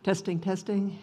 Testing, testing.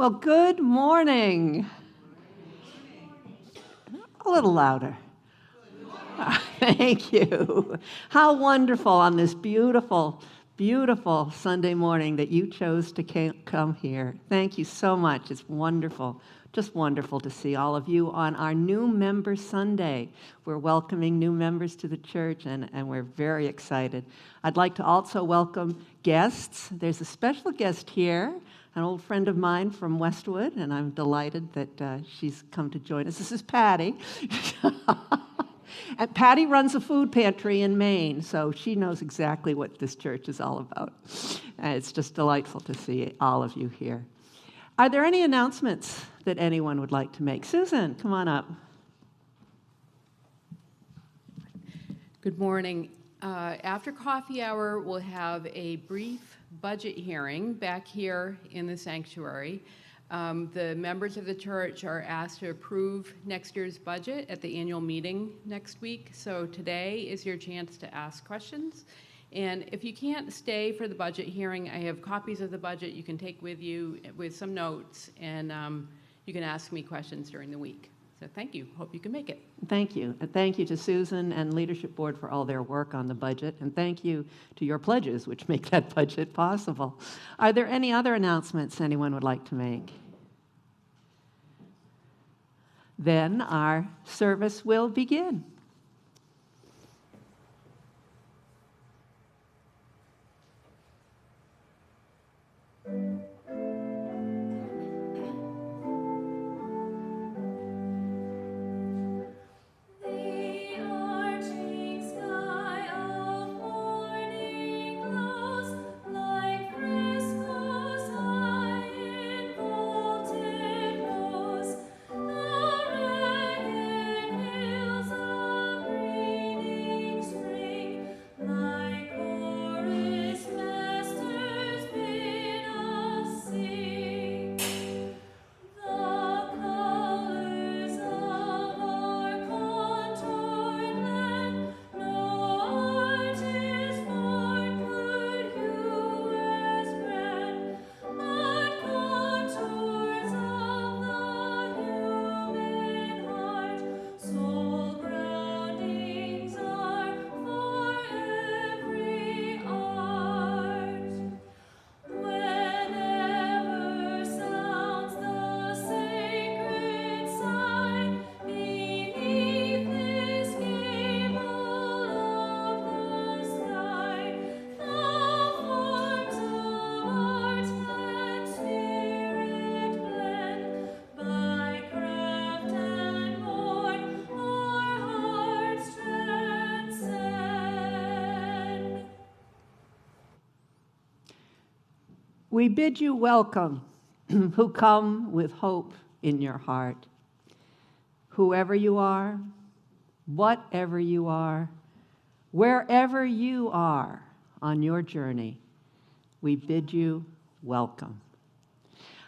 Well, good morning. A little louder. Thank you. How wonderful on this beautiful, beautiful Sunday morning that you chose to come here. Thank you so much. It's wonderful, just wonderful to see all of you on our New Member Sunday. We're welcoming new members to the church, and we're very excited. I'd like to also welcome guests. There's a special guest here, an old friend of mine from Westwood, and I'm delighted that she's come to join us. This is Patty. And Patty runs a food pantry in Maine, so she knows exactly what this church is all about. And it's just delightful to see all of you here. Are there any announcements that anyone would like to make? Susan, come on up. Good morning. After coffee hour, we'll have a brief budget hearing back here in the sanctuary. The members of the church are asked to approve next year's budget at the annual meeting next week. So today is your chance to ask questions. And if you can't stay for the budget hearing, I have copies of the budget you can take with you with some notes, and you can ask me questions during the week. So thank you. Hope you can make it. Thank you. And thank you to Susan and Leadership Board for all their work on the budget. And thank you to your pledges, which make that budget possible. Are there any other announcements anyone would like to make? Then our service will begin. We bid you welcome, who come with hope in your heart. Whoever you are, whatever you are, wherever you are on your journey, we bid you welcome.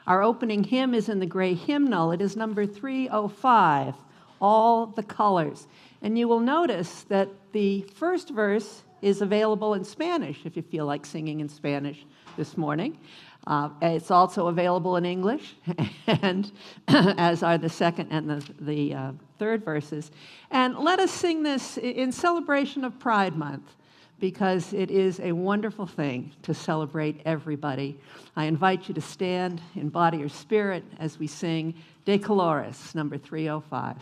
Our opening hymn is in the gray hymnal. It is number 305, All the Colors. And you will notice that the first verse is available in Spanish if you feel like singing in Spanish this morning. It's also available in English, and as are the second and the third verses. And let us sing this in celebration of Pride Month, because it is a wonderful thing to celebrate everybody. I invite you to stand in body or spirit as we sing De Colores, number 305.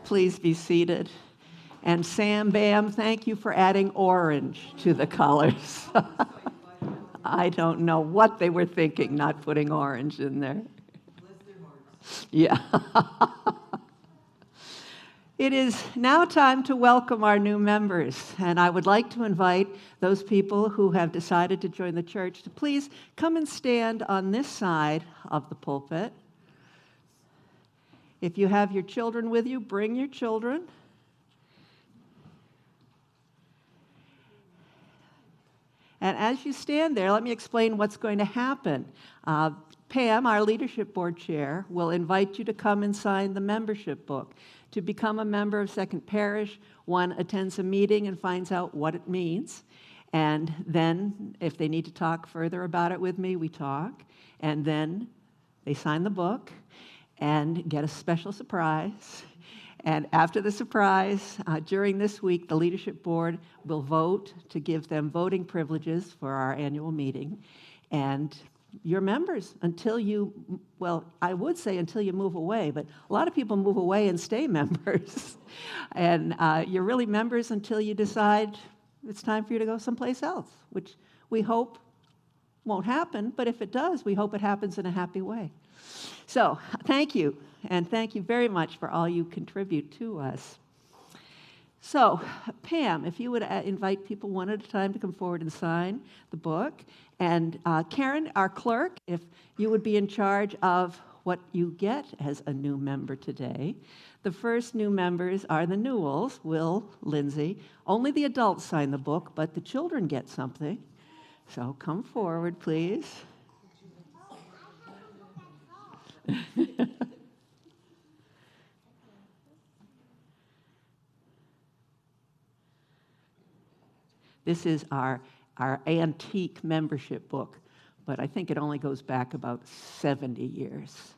Please be seated. And Sam Bam, thank you for adding orange to the colors. I don't know what they were thinking, not putting orange in there. Yeah. It is now time to welcome our new members, and I would like to invite those people who have decided to join the church to please come and stand on this side of the pulpit. If you have your children with you, bring your children. And as you stand there, let me explain what's going to happen. Pam, our leadership board chair, will invite you to come and sign the membership book. To become a member of Second Parish, one attends a meeting and finds out what it means. And then, if they need to talk further about it with me, we talk. And then they sign the book and get a special surprise. And after the surprise, during this week, the leadership board will vote to give them voting privileges for our annual meeting. And you're members until you, well, I would say until you move away, but a lot of people move away and stay members. And you're really members until you decide it's time for you to go someplace else, which we hope won't happen, but if it does, we hope it happens in a happy way. So thank you, and thank you very much for all you contribute to us. So, Pam, if you would invite people one at a time to come forward and sign the book. And Karen, our clerk, if you would be in charge of what you get as a new member today. The first new members are the Newells, Will, Lindsay. Only the adults sign the book, but the children get something. So come forward, please. This is our antique membership book, but I think it only goes back about 70 years,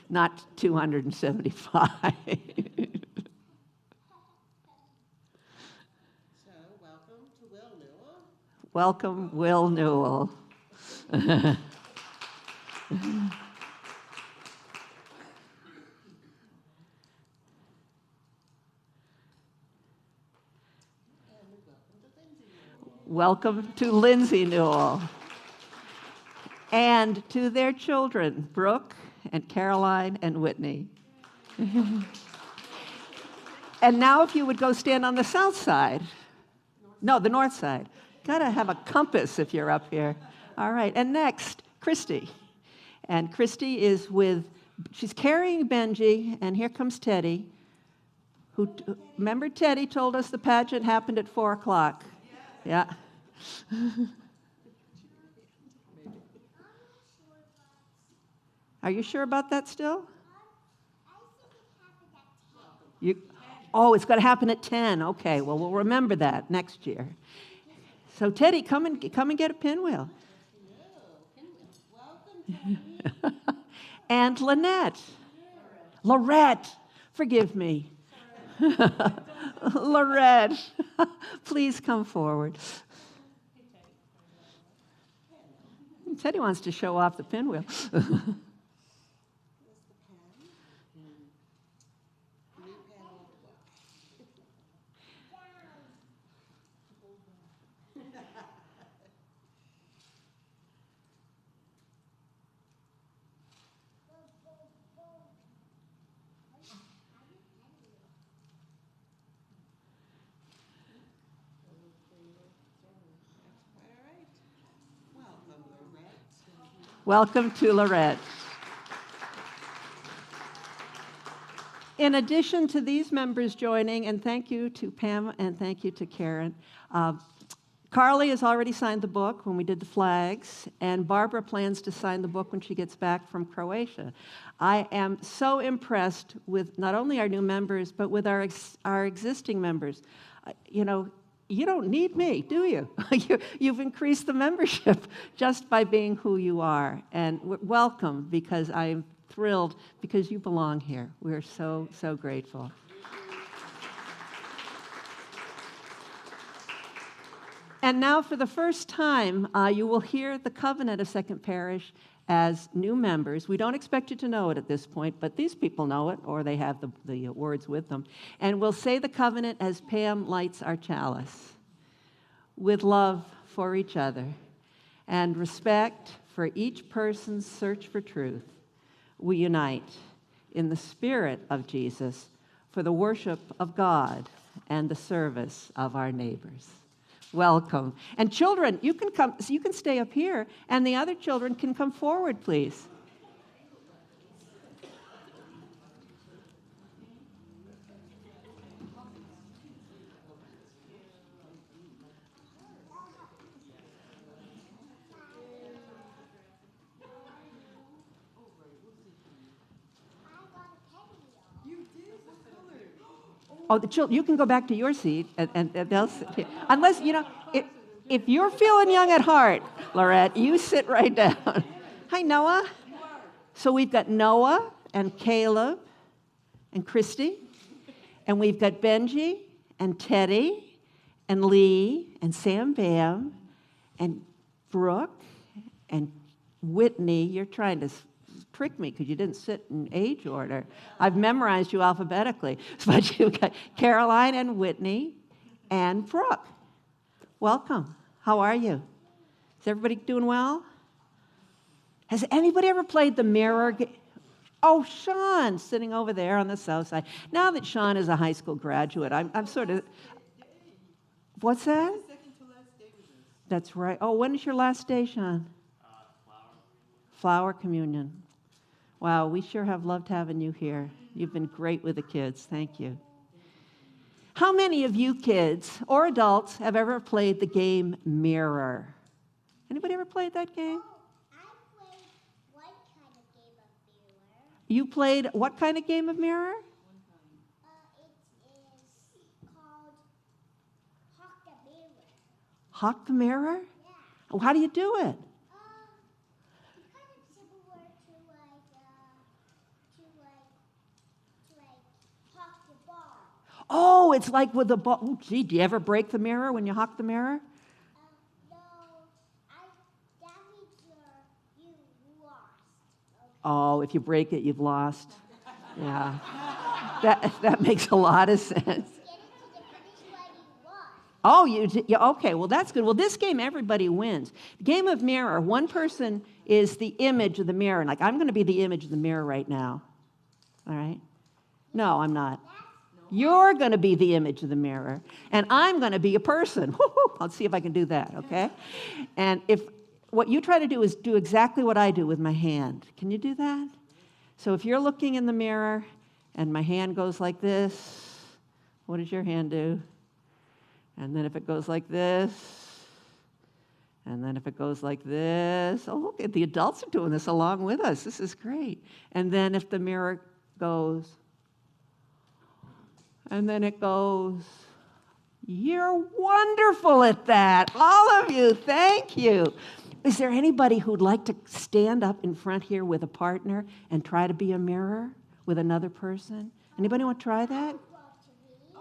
not 275. So, welcome to Will Newell. Welcome, Will Newell. Welcome to Lindsay Newell. And to their children, Brooke and Caroline and Whitney. And now if you would go stand on the south side. No, the north side. Gotta have a compass if you're up here. All right, and next, Christy. And Christy is she's carrying Benji, and here comes Teddy. Remember Teddy told us the pageant happened at 4 o'clock? Yeah. Are you sure about that still? It's going to happen at 10. Okay, well, we'll remember that next year. So, Teddy, come and get a pinwheel. And Lorette, forgive me. Lorette, please come forward. Teddy wants to show off the pinwheel. Welcome to Lorette. In addition to these members joining, and thank you to Pam and thank you to Karen, Carly has already signed the book when we did the flags, and Barbara plans to sign the book when she gets back from Croatia. I am so impressed with not only our new members, but with our existing members. You don't need me, do you? You've increased the membership just by being who you are. And welcome, because I'm thrilled, because you belong here. We're so, so grateful. And now, for the first time, you will hear the covenant of Second Parish as new members. We don't expect you to know it at this point, but these people know it, or they have the words with them. And we'll say the covenant as Pam lights our chalice. With love for each other and respect for each person's search for truth, we unite in the Spirit of Jesus for the worship of God and the service of our neighbors. Welcome. And children, you can come, so you can stay up here, and the other children can come forward, please. Oh, the children, you can go back to your seat, and they'll sit here. Unless, if you're feeling young at heart, Lorette, you sit right down. Hi, Noah. So we've got Noah and Caleb and Christy, and we've got Benji and Teddy and Lee and Sam Bam and Brooke and Whitney. You're trying to trick me because you didn't sit in age order. I've memorized you alphabetically. But you've got Caroline and Whitney and Brooke. Welcome. How are you? Is everybody doing well? Has anybody ever played the mirror game? Oh, Sean, sitting over there on the south side. Now that Sean is a high school graduate, I'm sort of... What's that? That's right. Oh, when is your last day, Sean? Flower communion. Wow, we sure have loved having you here. You've been great with the kids. Thank you. How many of you kids or adults have ever played the game Mirror? Anybody ever played that game? I played one kind of game of mirror. You played what kind of game of Mirror? It is called Hawk the Mirror. Hawk the Mirror? Yeah. Oh, how do you do it? Kind of similar to hawk the ball. Oh, it's like with the ball. Oh, gee, do you ever break the mirror when you hawk the mirror? No, that means you lost. Okay. Oh, if you break it, you've lost. Yeah. That makes a lot of sense. Get it to the finish line you lost. Oh, yeah, okay, well, that's good. Well, this game, everybody wins. The game of Mirror, one person is the image of the mirror. Like, I'm going to be the image of the mirror right now. All right? No, I'm not. You're going to be the image of the mirror, and I'm going to be a person. Woo-hoo. Let's see if I can do that, okay? And if what you try to do is do exactly what I do with my hand. Can you do that? So if you're looking in the mirror and my hand goes like this, what does your hand do? And then if it goes like this, and then if it goes like this, oh, look, the adults are doing this along with us. This is great. And then if the mirror goes, and then it goes, you're wonderful at that. All of you, thank you. Is there anybody who'd like to stand up in front here with a partner and try to be a mirror with another person? Anybody want to try that?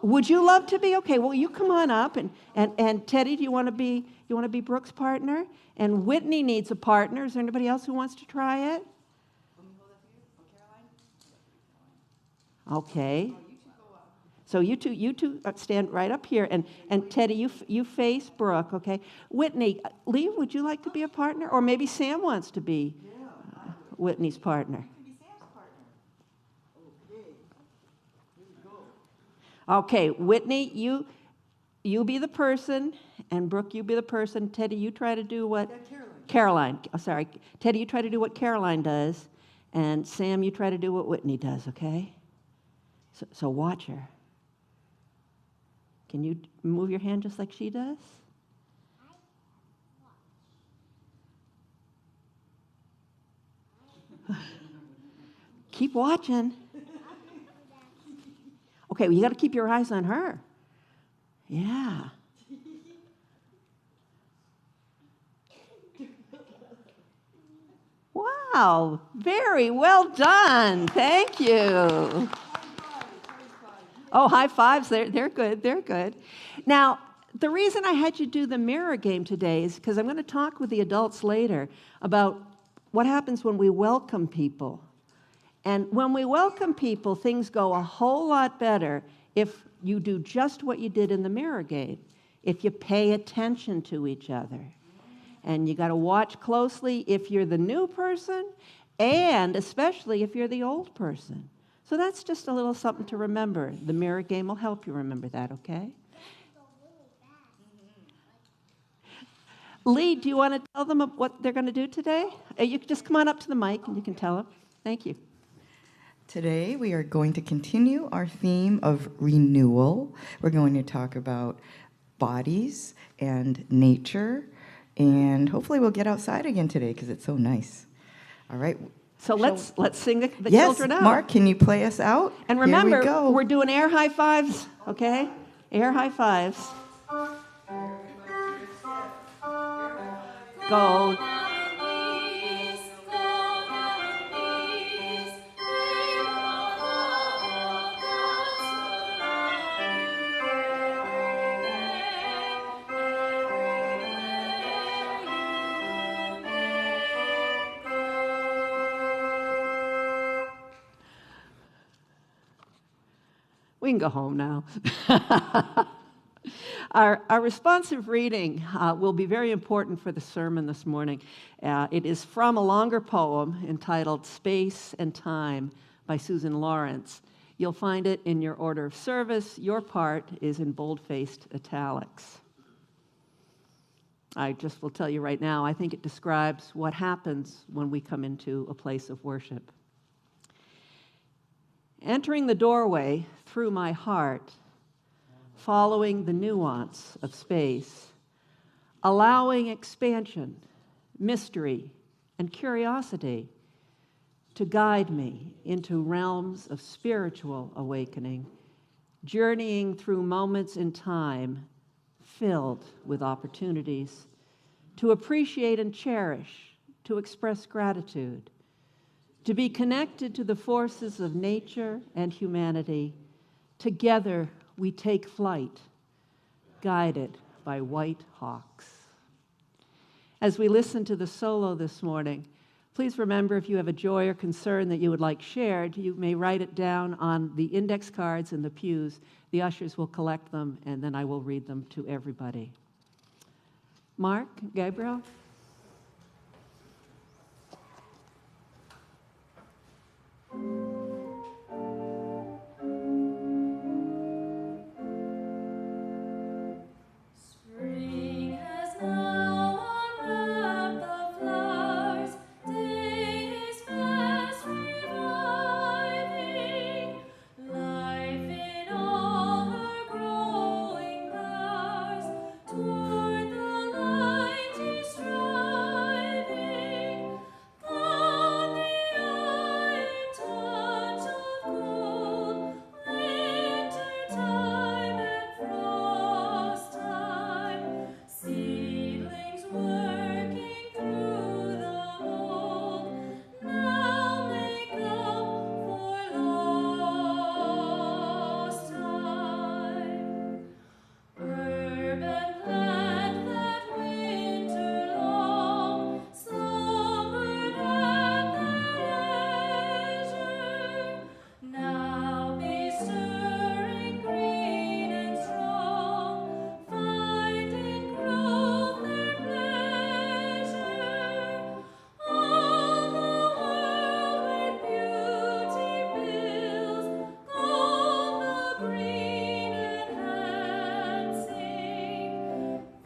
Would you love to be? Okay, well, you come on up. And Teddy, do you want to be Brooke's partner? And Whitney needs a partner. Is there anybody else who wants to try it? Okay. So you two stand right up here, and Teddy, you face Brooke, okay? Whitney, Lee, would you like to be a partner? Or maybe Sam wants to be Whitney's partner. Okay, Whitney, you be the person, and Brooke, you be the person. Teddy, you try to do what? Caroline. Oh, sorry. Teddy, you try to do what Caroline does, and Sam, you try to do what Whitney does, okay? So watch her. Can you move your hand just like she does? Keep watching. Okay, well, you got to keep your eyes on her. Yeah. Wow, very well done. Thank you. Oh, high fives, they're good, they're good. Now, the reason I had you do the mirror game today is because I'm going to talk with the adults later about what happens when we welcome people. And when we welcome people, things go a whole lot better if you do just what you did in the mirror game, if you pay attention to each other. And you got to watch closely if you're the new person, and especially if you're the old person. So that's just a little something to remember. The mirror game will help you remember that, okay? Lee, do you want to tell them what they're going to do today? You can just come on up to the mic and you can tell them. Thank you. Today we are going to continue our theme of renewal. We're going to talk about bodies and nature, and hopefully we'll get outside again today because it's so nice. All right. So let's sing the Yes, children out. Mark, can you play us out? And Here we remember, go. we're doing air high fives, okay? Air high fives. Go. We can go home now. Our responsive reading will be very important for the sermon this morning. It is from a longer poem entitled Space and Time by Susan Lawrence. You'll find it in your order of service. Your part is in bold-faced italics. I just will tell you right now, I think it describes what happens when we come into a place of worship. Entering the doorway through my heart, following the nuance of space, allowing expansion, mystery, and curiosity to guide me into realms of spiritual awakening, journeying through moments in time filled with opportunities to appreciate and cherish, to express gratitude, to be connected to the forces of nature and humanity. Together we take flight, guided by white hawks. As we listen to the solo this morning, please remember if you have a joy or concern that you would like shared, you may write it down on the index cards in the pews. The ushers will collect them, and then I will read them to everybody. Mark, Gabriel? Spring has now unwrapped the flowers, day is fast reviving, life in all her growing powers, toward the light is striving, on the iron touch of gold, winter time and frost time, seedlings working through the mold, now make up for lost time. Herb and plant that winter long slumbered at their leisure, now be stirring green and strong, finding growth their pleasure. All the world with beauty fills, gold the green enhancing,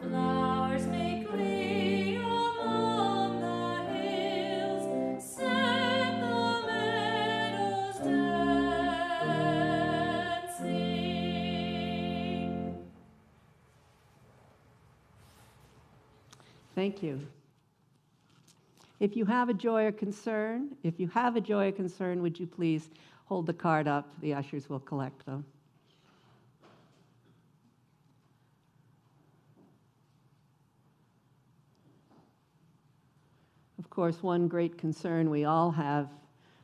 flowers make glee among the hills, set the meadows dancing. Thank you. If you have a joy or concern, would you please hold the card up? The ushers will collect them. Of course, one great concern we all have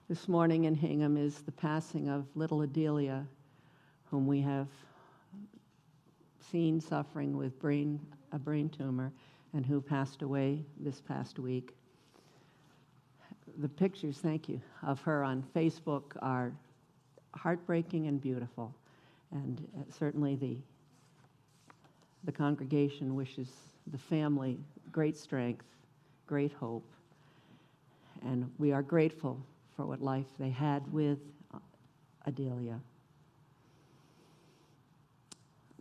this morning in Hingham is the passing of little Adelia, whom we have seen suffering with a brain tumor, and who passed away this past week. the pictures, thank you, of her on Facebook are heartbreaking and beautiful. And certainly the congregation wishes the family great strength, great hope. And we are grateful for what life they had with Adelia.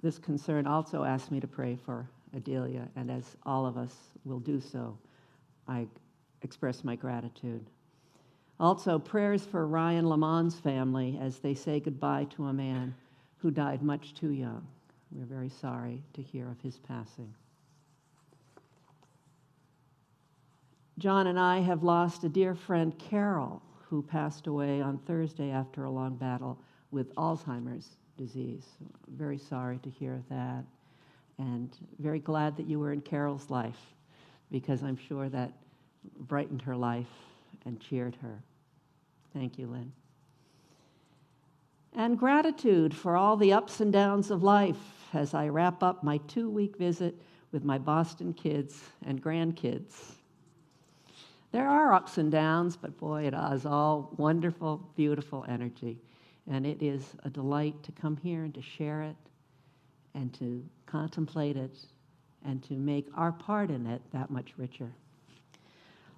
This concern also asked me to pray for Adelia, and as all of us will do so, I express my gratitude. Also, prayers for Ryan Lamont's family as they say goodbye to a man who died much too young. We're very sorry to hear of his passing. John and I have lost a dear friend, Carol, who passed away on Thursday after a long battle with Alzheimer's disease. Very sorry to hear that, and very glad that you were in Carol's life, because I'm sure that brightened her life and cheered her. Thank you, Lynn. And gratitude for all the ups and downs of life as I wrap up my 2-week visit with my Boston kids and grandkids. There are ups and downs, but boy, it is all wonderful, beautiful energy. And it is a delight to come here and to share it and to contemplate it and to make our part in it that much richer.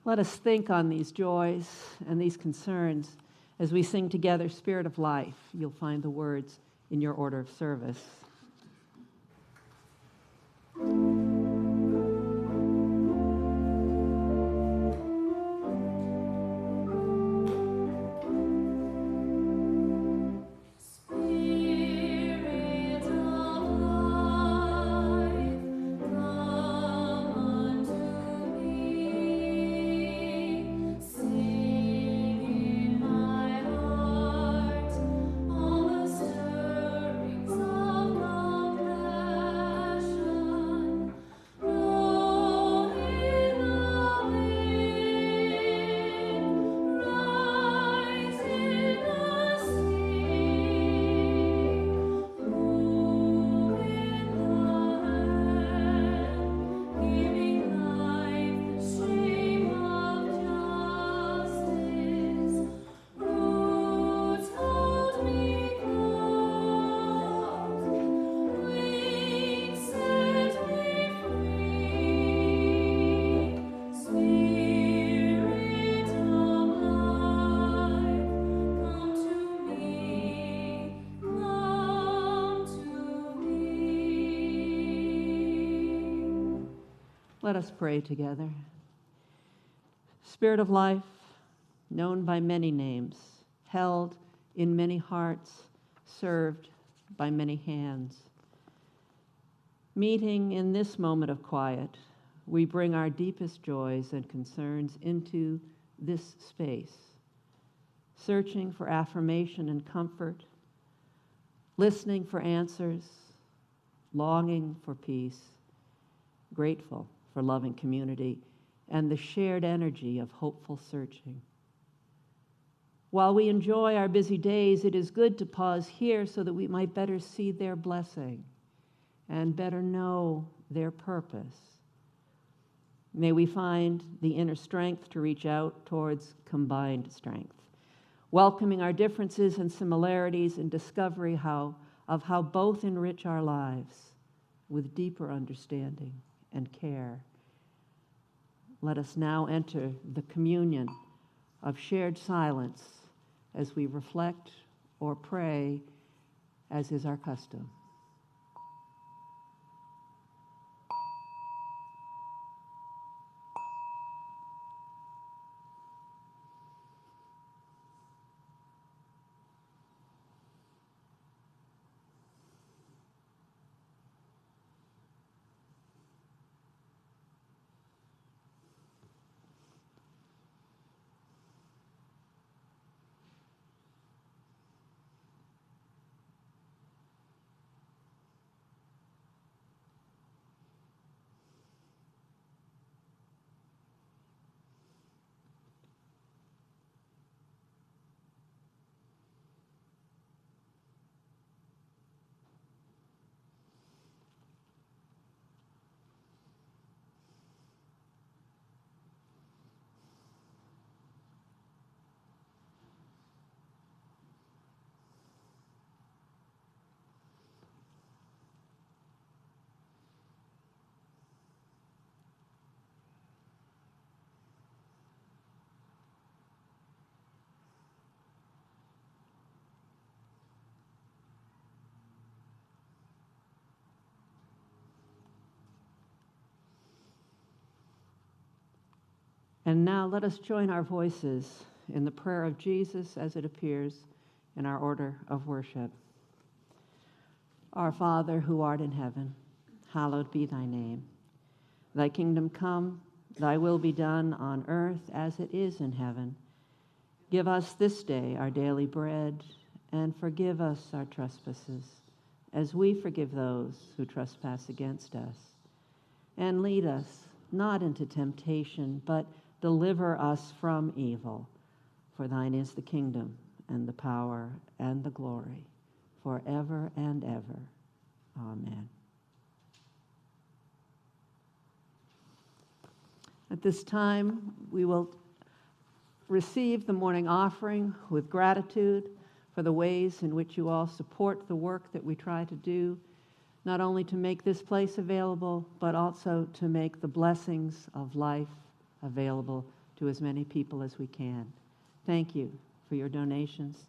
Let us think on these joys and these concerns as we sing together Spirit of Life. You'll find the words in your order of service. Spirit of life, come unto me. Sing in my heart all the stirrings of compassion. Blow in the wind, rise in the sea, move in the land, giving life the stream of justice. Roots hold me close, wings set me free. Spirit of life, come to me, come to me. Let us pray together. Spirit of life, known by many names, held in many hearts, served by many hands. Meeting in this moment of quiet, we bring our deepest joys and concerns into this space, searching for affirmation and comfort, listening for answers, longing for peace, grateful for loving community, and the shared energy of hopeful searching. While we enjoy our busy days, it is good to pause here so that we might better see their blessing and better know their purpose. May we find the inner strength to reach out towards combined strength, welcoming our differences and similarities in discovery of how both enrich our lives with deeper understanding and care. Let us now enter the communion of shared silence as we reflect or pray, as is our custom. And now let us join our voices in the prayer of Jesus as it appears in our order of worship. Our Father, who art in heaven, hallowed be thy name. Thy kingdom come, thy will be done on earth as it is in heaven. Give us this day our daily bread, and forgive us our trespasses, as we forgive those who trespass against us. And lead us not into temptation, but deliver us from evil. For thine is the kingdom, and the power, and the glory, forever and ever. Amen. At this time, we will receive the morning offering with gratitude for the ways in which you all support the work that we try to do, not only to make this place available, but also to make the blessings of life available to as many people as we can. Thank you for your donations.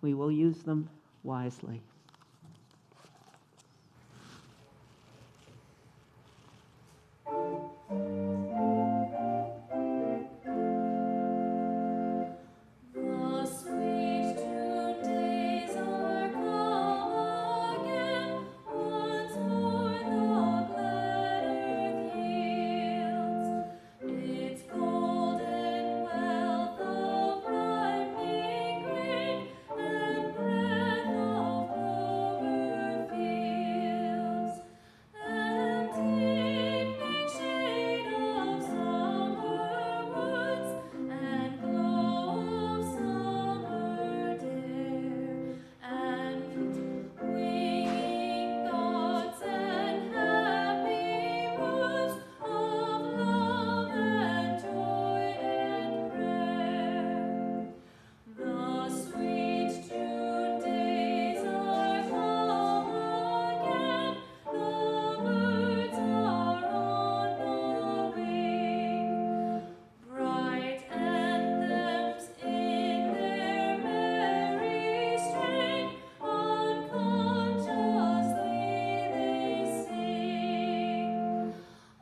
We will use them wisely. The sweet June days are come again, once more the glad earth yields its golden wealth of ripening grain and breath of clover fields, and evening shade of summer woods and glow of summer dare, and winging thoughts and happy moods of love and joy and prayer. The sweet June days are come again, the birds are on the wing, bright anthems in their merry strain, unconsciously they sing.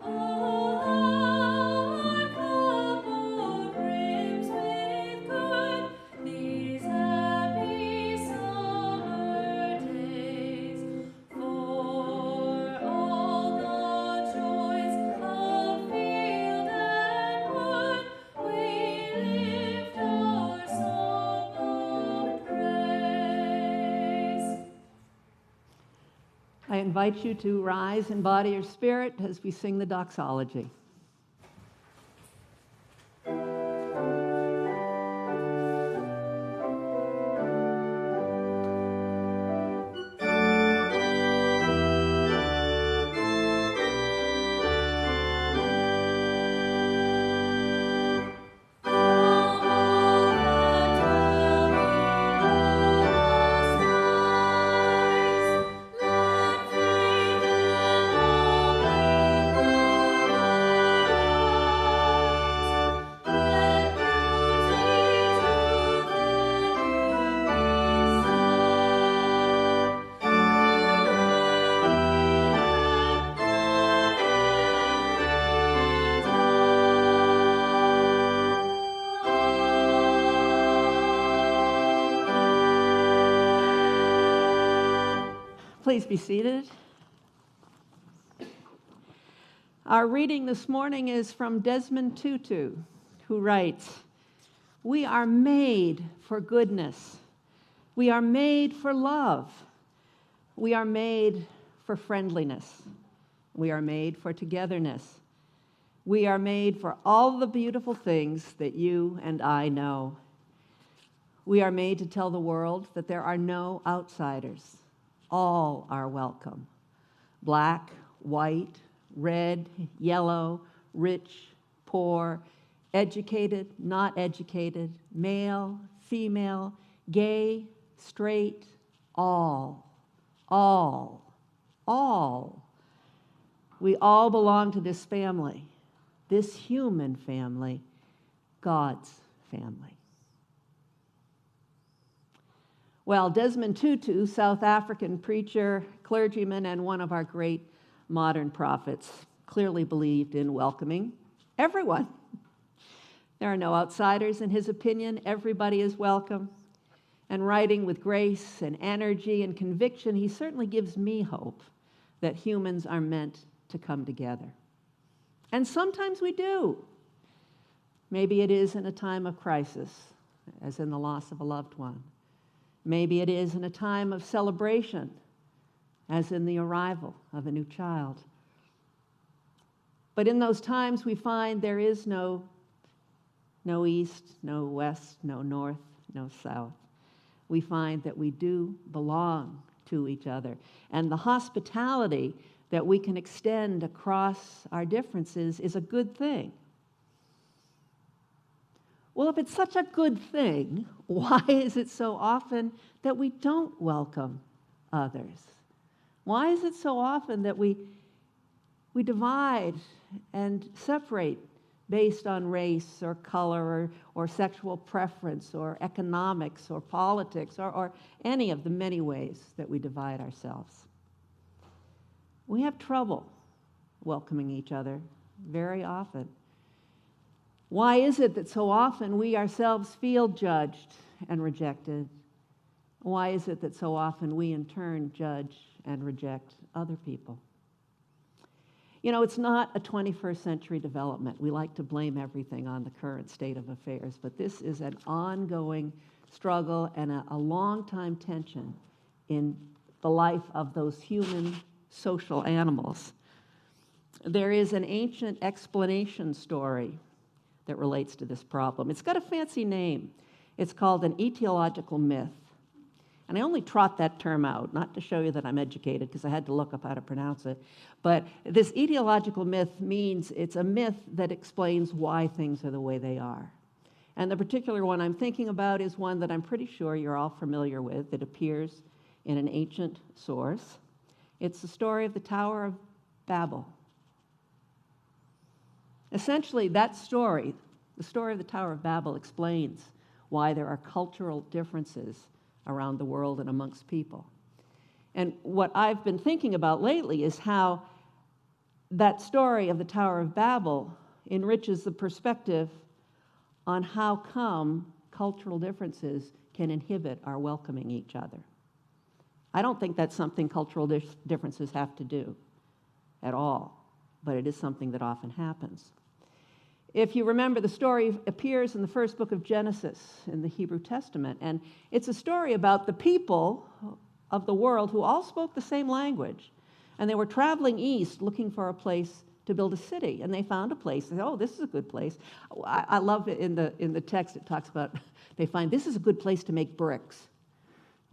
Oh, our cupboard brims with good these happy summer days, for all the joys of field and wood, we lift our song of praise. I invite you to rise in body or spirit as we sing the doxology. Please be seated. Our reading this morning is from Desmond Tutu, who writes, "We are made for goodness. We are made for love. We are made for friendliness. We are made for togetherness. We are made for all the beautiful things that you and I know. We are made to tell the world that there are no outsiders. All are welcome. Black, white, red, yellow, rich, poor, educated, not educated, male, female, gay, straight, all. We all belong to this family, this human family, God's family." Well, Desmond Tutu, South African preacher, clergyman, and one of our great modern prophets, clearly believed in welcoming everyone. There are no outsiders in his opinion. Everybody is welcome. And writing with grace and energy and conviction, he certainly gives me hope that humans are meant to come together. And sometimes we do. Maybe it is in a time of crisis, as in the loss of a loved one. Maybe it is in a time of celebration, as in the arrival of a new child. But in those times, we find there is no east, no west, no north, no south. We find that we do belong to each other. And the hospitality that we can extend across our differences is a good thing. Well, if it's such a good thing, why is it so often that we don't welcome others? Why is it so often that we divide and separate based on race or color or sexual preference or economics or politics or any of the many ways that we divide ourselves? We have trouble welcoming each other very often. Why is it that so often we ourselves feel judged and rejected? Why is it that so often we in turn judge and reject other people? You know, it's not a 21st century development. We like to blame everything on the current state of affairs, but this is an ongoing struggle and a long-time tension in the life of those human social animals. There is an ancient explanation story that relates to this problem. It's got a fancy name. It's called an etiological myth. And I only trot that term out, not to show you that I'm educated, because I had to look up how to pronounce it. But this etiological myth means it's a myth that explains why things are the way they are. And the particular one I'm thinking about is one that I'm pretty sure you're all familiar with. It appears in an ancient source. It's the story of the Tower of Babel. Essentially, that story, the story of the Tower of Babel, explains why there are cultural differences around the world and amongst people. And what I've been thinking about lately is how that story of the Tower of Babel enriches the perspective on how come cultural differences can inhibit our welcoming each other. I don't think that's something cultural differences have to do at all, but it is something that often happens. If you remember, the story appears in the first book of Genesis in the Hebrew Testament, and it's a story about the people of the world who all spoke the same language, and they were traveling east looking for a place to build a city, and they found a place. They said, oh, this is a good place. I love it in the text. It talks about they find this is a good place to make bricks.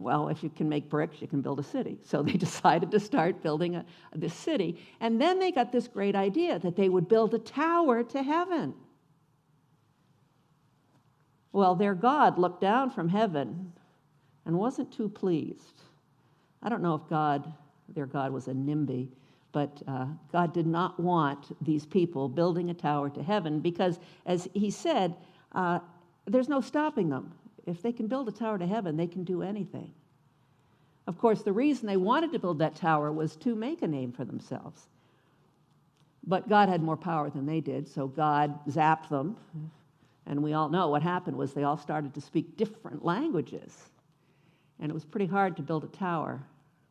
Well, if you can make bricks, you can build a city. So they decided to start building this city. And then they got this great idea that they would build a tower to heaven. Well, their God looked down from heaven and wasn't too pleased. I don't know if their God was a NIMBY, but God did not want these people building a tower to heaven because, as he said, there's no stopping them. If they can build a tower to heaven, they can do anything. Of course, the reason they wanted to build that tower was to make a name for themselves. But God had more power than they did, so God zapped them. And we all know what happened was they all started to speak different languages. And it was pretty hard to build a tower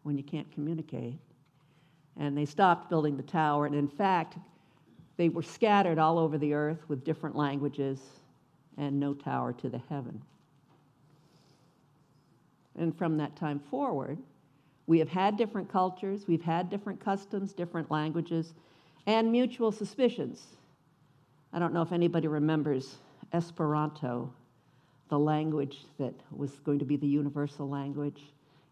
when you can't communicate. And they stopped building the tower, and in fact, they were scattered all over the earth with different languages and no tower to the heaven. And from that time forward, we have had different cultures, we've had different customs, different languages, and mutual suspicions. I don't know if anybody remembers Esperanto, the language that was going to be the universal language.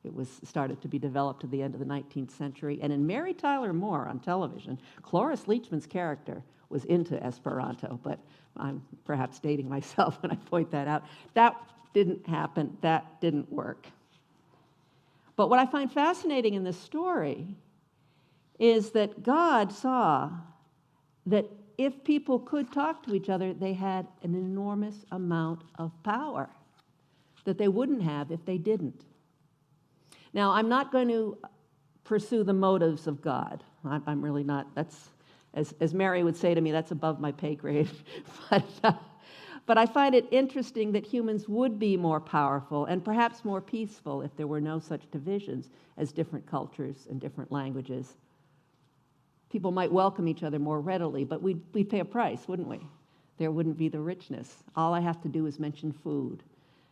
It was started to be developed at the end of the 19th century. And in Mary Tyler Moore on television, Cloris Leachman's character was into Esperanto, but I'm perhaps dating myself when I point that out. That didn't happen. That didn't work. But what I find fascinating in this story is that God saw that if people could talk to each other, they had an enormous amount of power that they wouldn't have if they didn't. Now, I'm not going to pursue the motives of God. I'm really not. That's, as Mary would say to me, that's above my pay grade. But I find it interesting that humans would be more powerful and perhaps more peaceful if there were no such divisions as different cultures and different languages. People might welcome each other more readily, but we'd pay a price, wouldn't we? There wouldn't be the richness. All I have to do is mention food.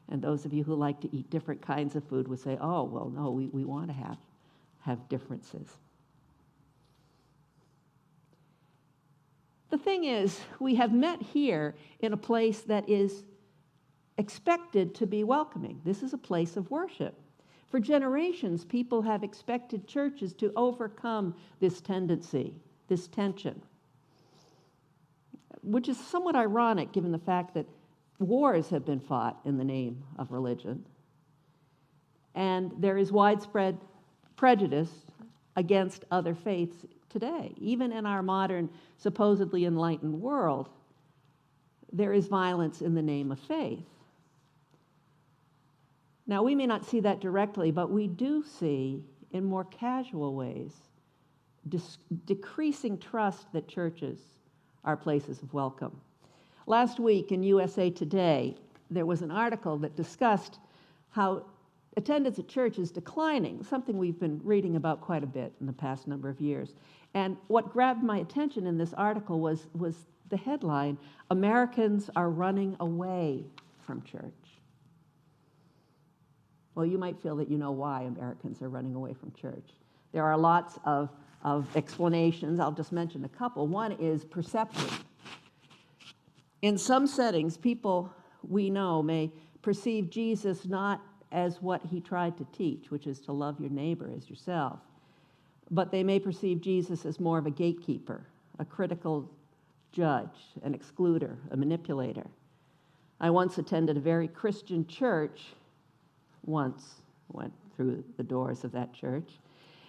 And those of you who like to eat different kinds of food would say, oh, well, no, we want to have differences. The thing is, we have met here in a place that is expected to be welcoming. This is a place of worship. For generations, people have expected churches to overcome this tendency, this tension, which is somewhat ironic given the fact that wars have been fought in the name of religion, and there is widespread prejudice against other faiths today. Even in our modern, supposedly enlightened world, there is violence in the name of faith. Now, we may not see that directly, but we do see, in more casual ways, decreasing trust that churches are places of welcome. Last week in USA Today, there was an article that discussed how attendance at church is declining, something we've been reading about quite a bit in the past number of years. And what grabbed my attention in this article was the headline, "Americans are running away from church." Well, you might feel that you know why Americans are running away from church. There are lots of explanations. I'll just mention a couple. One is perception. In some settings, people we know may perceive Jesus not as what he tried to teach, which is to love your neighbor as yourself, but they may perceive Jesus as more of a gatekeeper, a critical judge, an excluder, a manipulator. I once attended a very Christian church, went through the doors of that church,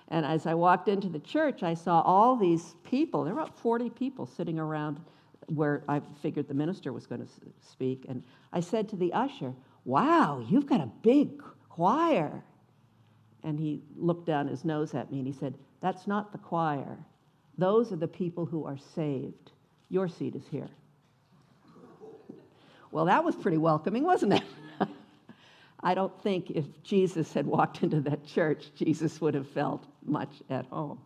and as I walked into the church, I saw all these people. There were about 40 people sitting around where I figured the minister was going to speak, and I said to the usher, "Wow, you've got a big choir." And he looked down his nose at me and he said, "That's not the choir. Those are the people who are saved. Your seat is here." Well, that was pretty welcoming, wasn't it? I don't think if Jesus had walked into that church, Jesus would have felt much at home.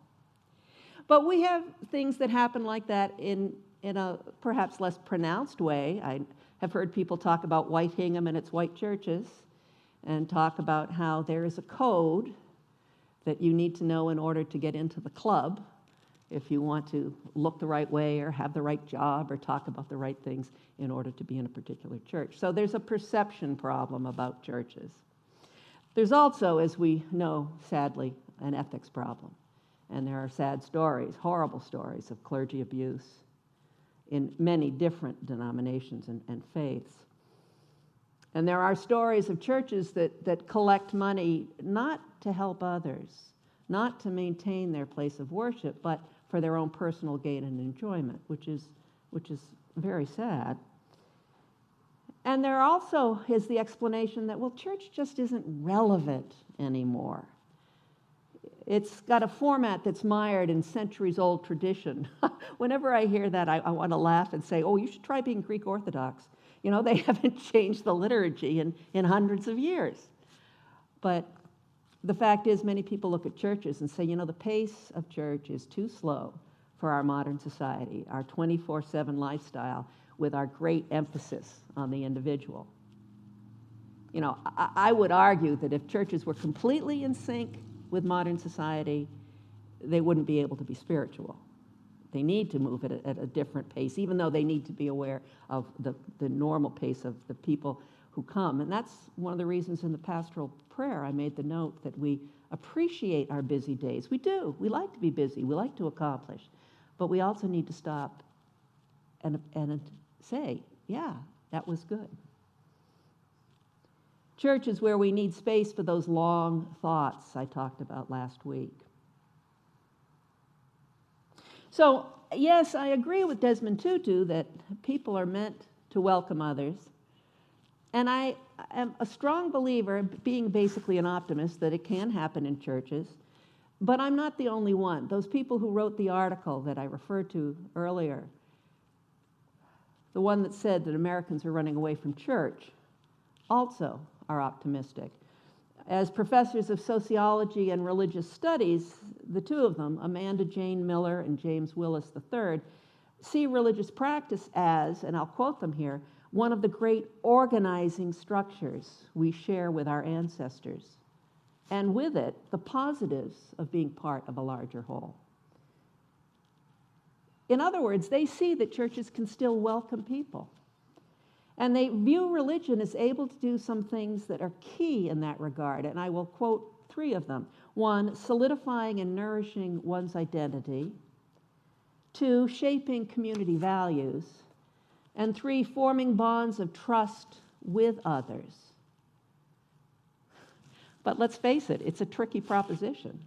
But we have things that happen like that in a perhaps less pronounced way. I have heard people talk about White Hingham and its white churches, and talk about how there is a code that you need to know in order to get into the club, if you want to look the right way or have the right job or talk about the right things in order to be in a particular church. So there's a perception problem about churches. There's also, as we know, sadly, an ethics problem. And there are sad stories, horrible stories of clergy abuse in many different denominations and faiths. And there are stories of churches that collect money not to help others, not to maintain their place of worship, but for their own personal gain and enjoyment, which is very sad. And there also is the explanation that, well, church just isn't relevant anymore. It's got a format that's mired in centuries-old tradition. Whenever I hear that, I want to laugh and say, oh, you should try being Greek Orthodox. You know, they haven't changed the liturgy in hundreds of years. But the fact is, many people look at churches and say, you know, the pace of church is too slow for our modern society, our 24/7 lifestyle, with our great emphasis on the individual. You know, I would argue that if churches were completely in sync with modern society, they wouldn't be able to be spiritual. They need to move at a different pace, even though they need to be aware of the normal pace of the people who come. And that's one of the reasons in the pastoral prayer I made the note that we appreciate our busy days. We do. We like to be busy. We like to accomplish. But we also need to stop and say, yeah, that was good. Church is where we need space for those long thoughts I talked about last week. So, yes, I agree with Desmond Tutu that people are meant to welcome others. And I am a strong believer, being basically an optimist, that it can happen in churches. But I'm not the only one. Those people who wrote the article that I referred to earlier the one that said that Americans are running away from church, also are optimistic. As professors of sociology and religious studies, the two of them, Amanda Jane Miller and James Willis III, see religious practice as, and I'll quote them here, one of the great organizing structures we share with our ancestors, and with it, the positives of being part of a larger whole. In other words, they see that churches can still welcome people. And they view religion as able to do some things that are key in that regard, and I will quote three of them. One, solidifying and nourishing one's identity. Two, shaping community values. And three, forming bonds of trust with others. But let's face it, it's a tricky proposition.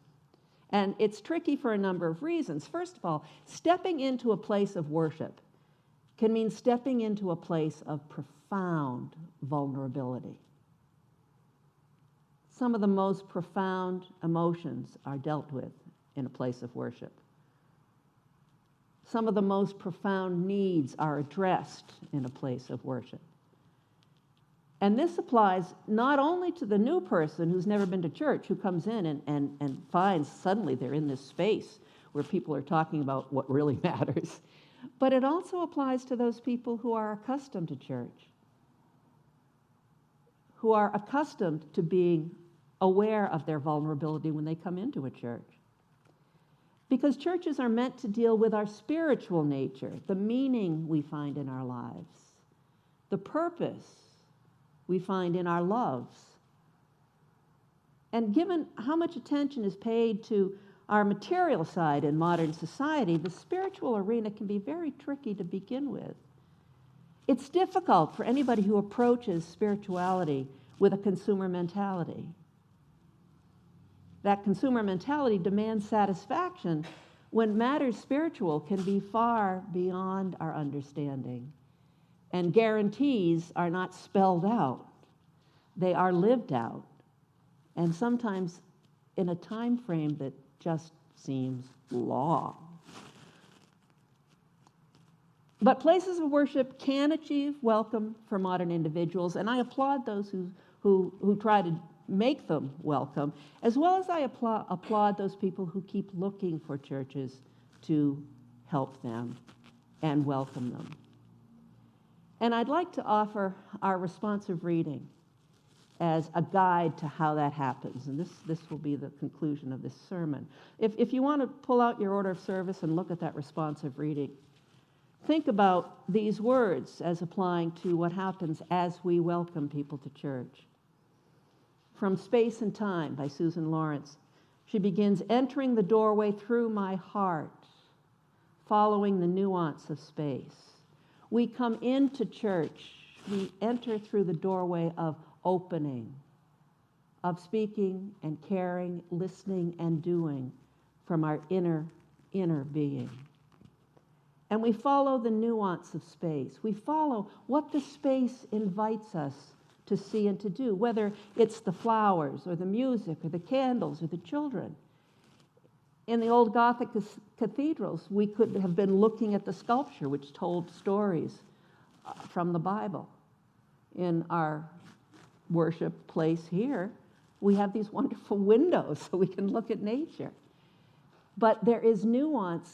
And it's tricky for a number of reasons. First of all, stepping into a place of worship can mean stepping into a place of profound vulnerability. Some of the most profound emotions are dealt with in a place of worship. Some of the most profound needs are addressed in a place of worship. And this applies not only to the new person who's never been to church, who comes in and finds suddenly they're in this space where people are talking about what really matters, but it also applies to those people who are accustomed to church, who are accustomed to being aware of their vulnerability when they come into a church. Because churches are meant to deal with our spiritual nature, the meaning we find in our lives, the purpose we find in our loves. And given how much attention is paid to our material side in modern society, the spiritual arena can be very tricky to begin with. It's difficult for anybody who approaches spirituality with a consumer mentality. That consumer mentality demands satisfaction when matters spiritual can be far beyond our understanding. And guarantees are not spelled out. They are lived out. And sometimes in a time frame that just seems long. But places of worship can achieve welcome for modern individuals, and I applaud those who try to make them welcome, as well as I applaud those people who keep looking for churches to help them and welcome them. And I'd like to offer our responsive reading as a guide to how that happens. And this will be the conclusion of this sermon. If you want to pull out your order of service and look at that responsive reading, think about these words as applying to what happens as we welcome people to church. From Space and Time by Susan Lawrence. She begins, entering the doorway through my heart, following the nuance of space. We come into church, we enter through the doorway of opening, of speaking and caring, listening and doing from our inner being. And we follow the nuance of space. We follow what the space invites us to see and to do, whether it's the flowers or the music or the candles or the children. In the old Gothic cathedrals, we could have been looking at the sculpture which told stories from the Bible. In our worship place here, we have these wonderful windows so we can look at nature. But there is nuance.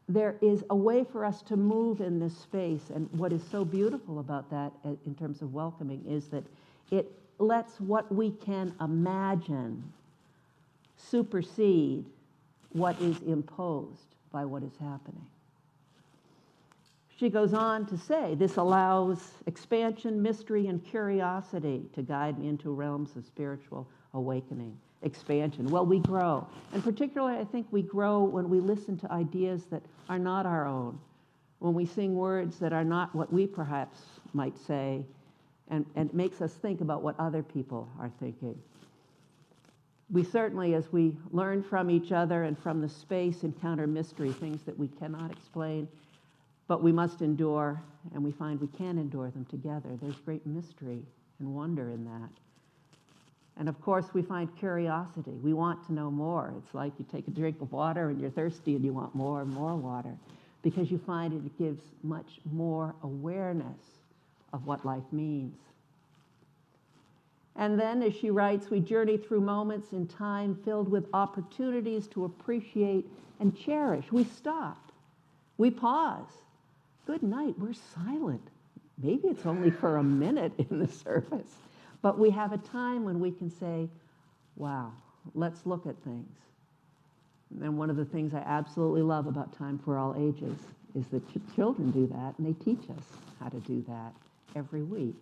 There is a way for us to move in this space, and what is so beautiful about that in terms of welcoming is that it lets what we can imagine supersede what is imposed by what is happening. She goes on to say, this allows expansion, mystery, and curiosity to guide me into realms of spiritual awakening. Expansion. Well, we grow. And particularly, I think we grow when we listen to ideas that are not our own, when we sing words that are not what we perhaps might say, and it makes us think about what other people are thinking. We certainly, as we learn from each other and from the space, encounter mystery, things that we cannot explain, but we must endure, and we find we can endure them together. There's great mystery and wonder in that. And of course, we find curiosity. We want to know more. It's like you take a drink of water and you're thirsty and you want more and more water. because you find it gives much more awareness of what life means. And then, as she writes, we journey through moments in time filled with opportunities to appreciate and cherish. We stop. We pause. Good night. We're silent. Maybe it's only for a minute in the service, but we have a time when we can say, wow, let's look at things. And one of the things I absolutely love about Time for All Ages is that children do that, and they teach us how to do that every week.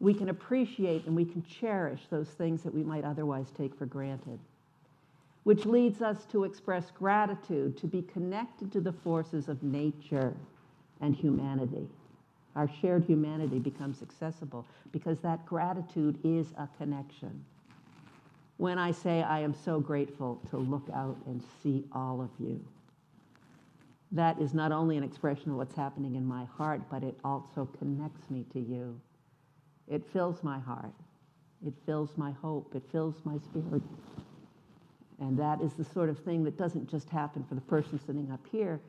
We can appreciate and we can cherish those things that we might otherwise take for granted, which leads us to express gratitude, to be connected to the forces of nature and humanity. Our shared humanity becomes accessible because that gratitude is a connection. When I say I am so grateful to look out and see all of you, that is not only an expression of what's happening in my heart, but it also connects me to you. It fills my heart. It fills my hope. It fills my spirit. And that is the sort of thing that doesn't just happen for the person sitting up here,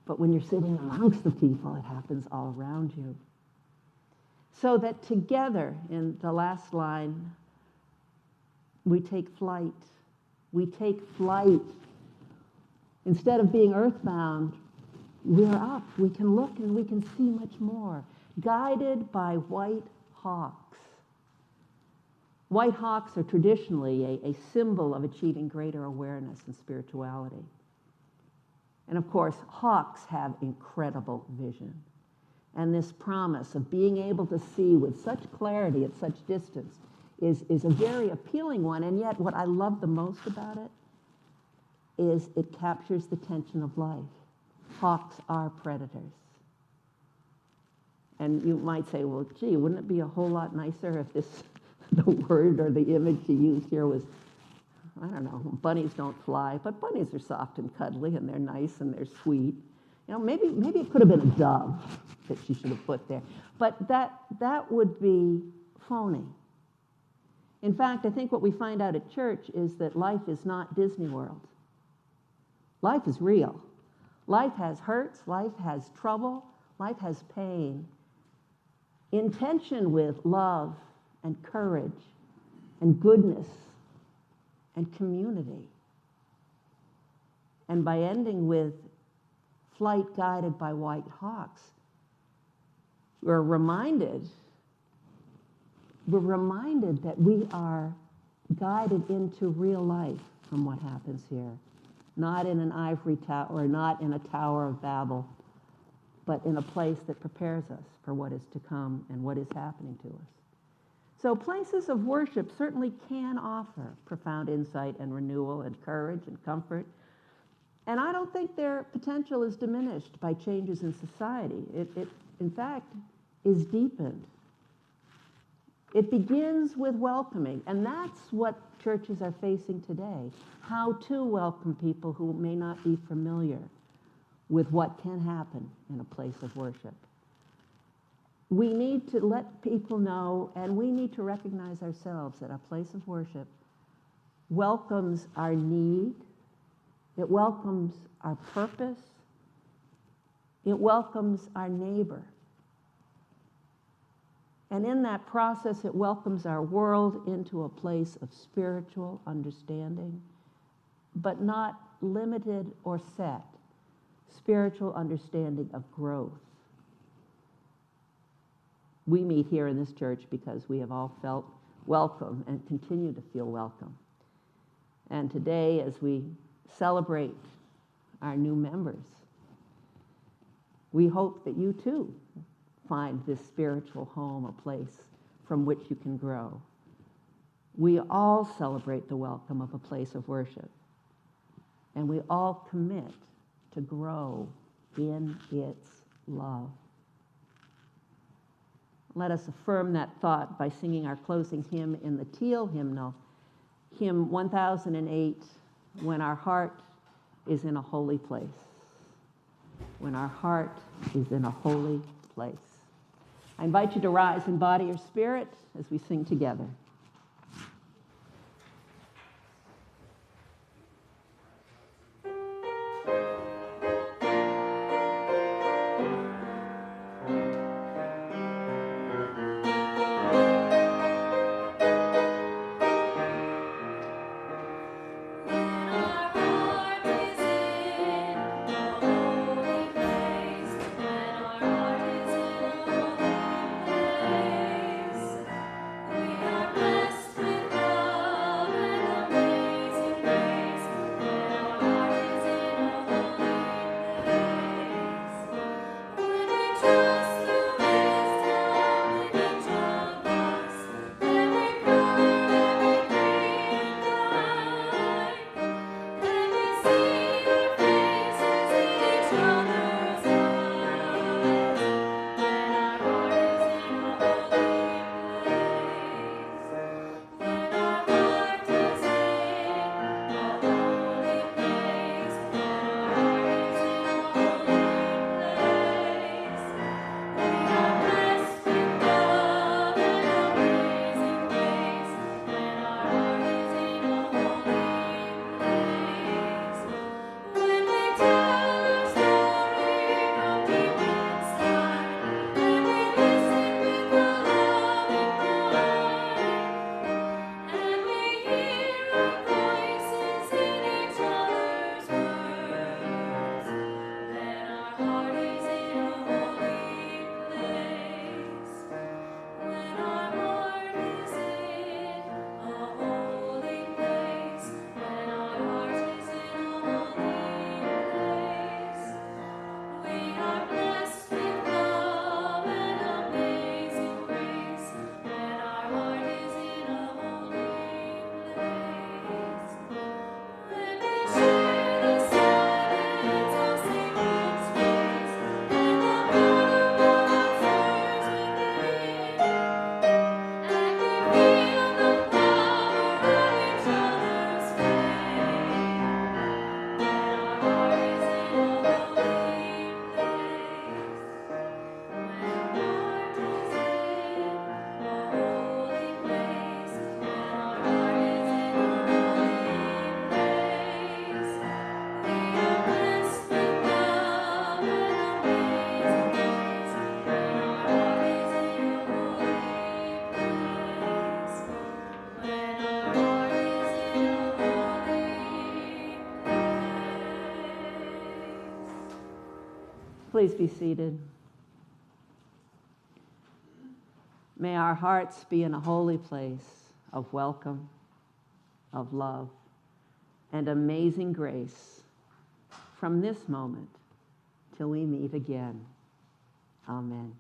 but when you're sitting amongst the people, it happens all around you. So that together, in the last line, we take flight. We take flight. Instead of being earthbound, we're up. We can look and we can see much more, guided by white hawks. White hawks are traditionally a symbol of achieving greater awareness and spirituality. And of course, hawks have incredible vision. And this promise of being able to see with such clarity at such distance is a very appealing one. And yet what I love the most about it is it captures the tension of life. Hawks are predators. And you might say, well, gee, wouldn't it be a whole lot nicer if the word or the image you used here was, I don't know, bunnies don't fly, but bunnies are soft and cuddly and they're nice and they're sweet. You know, maybe it could have been a dove that she should have put there. But that would be phony. In fact, I think what we find out at church is that life is not Disney World. Life is real. Life has hurts, life has trouble, life has pain. In tension with love and courage and goodness and community. And by ending with flight guided by white hawks, we're reminded that we are guided into real life from what happens here. Not in an ivory tower, or not in a Tower of Babel, but in a place that prepares us for what is to come and what is happening to us. So places of worship certainly can offer profound insight and renewal and courage and comfort. And I don't think their potential is diminished by changes in society. It in fact, is deepened. It begins with welcoming, and that's what churches are facing today. How to welcome people who may not be familiar with what can happen in a place of worship. We need to let people know, and we need to recognize ourselves that a place of worship welcomes our need, it welcomes our purpose, it welcomes our neighbor. And in that process, it welcomes our world into a place of spiritual understanding, but not limited or set. Spiritual understanding of growth. We meet here in this church because we have all felt welcome and continue to feel welcome. And today, as we celebrate our new members, we hope that you too find this spiritual home, a place from which you can grow. We all celebrate the welcome of a place of worship, and we all commit to grow in its love. Let us affirm that thought by singing our closing hymn in the Teal hymnal, hymn 1008, When Our Heart is in a Holy Place. When our heart is in a holy place. I invite you to rise in body or spirit as we sing together. Please be seated. May our hearts be in a holy place of welcome, of love, and amazing grace from this moment till we meet again. Amen.